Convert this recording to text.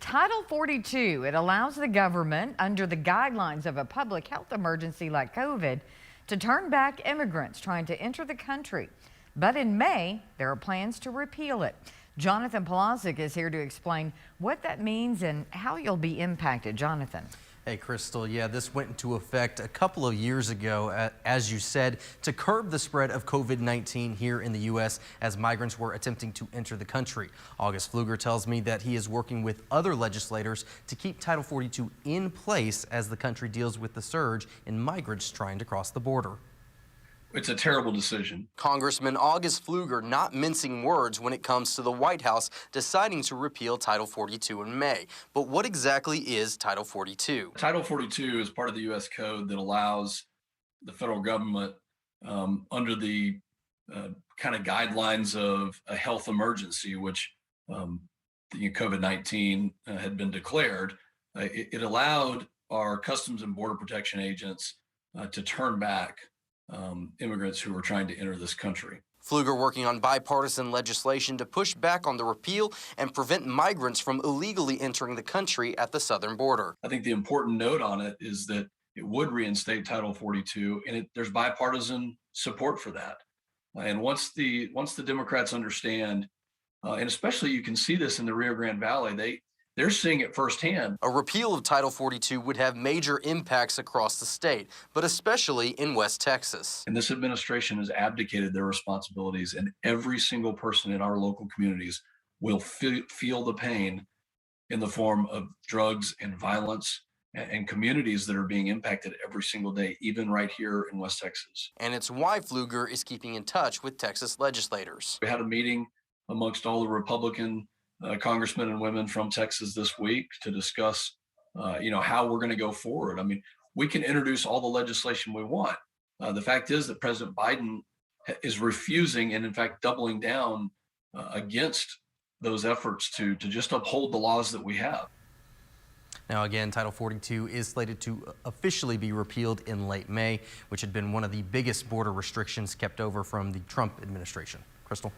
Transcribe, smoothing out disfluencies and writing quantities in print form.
Title 42, it allows the government, under the guidelines of a public health emergency like COVID, to turn back immigrants trying to enter the country. But in May, there are plans to repeal it. Jonathan Pfluger is here to explain what that means and how you'll be impacted. Jonathan. Hey, Crystal. Yeah, this went into effect a couple of years ago, as you said, to curb the spread of COVID-19 here in the U.S. as migrants were attempting to enter the country. August Pfluger tells me that he is working with other legislators to keep Title 42 in place as the country deals with the surge in migrants trying to cross the border. It's a terrible decision. Congressman August Pfluger not mincing words when it comes to the White House deciding to repeal Title 42 in May. But what exactly is Title 42? Title 42 is part of the U.S. Code that allows the federal government, under the kind of guidelines of a health emergency, which COVID-19 had been declared, it allowed our Customs and Border Protection agents to turn back immigrants who were trying to enter this country. Pfluger working on bipartisan legislation to push back on the repeal and prevent migrants from illegally entering the country at the southern border. I think the important note on it is that it would reinstate Title 42, and there's bipartisan support for that. And once the Democrats understand, and especially you can see this in the Rio Grande Valley, they're seeing it firsthand. A repeal of Title 42 would have major impacts across the state, but especially in West Texas. And this administration has abdicated their responsibilities, and every single person in our local communities will feel the pain in the form of drugs and violence and communities that are being impacted every single day, even right here in West Texas. And it's why Pfluger is keeping in touch with Texas legislators. We had a meeting amongst all the Republican congressmen and women from Texas this week to discuss, how we're going to go forward. I mean, we can introduce all the legislation we want. The fact is that President Biden is refusing and, in fact, doubling down against those efforts to just uphold the laws that we have. Now, again, Title 42 is slated to officially be repealed in late May, which had been one of the biggest border restrictions kept over from the Trump administration. Crystal?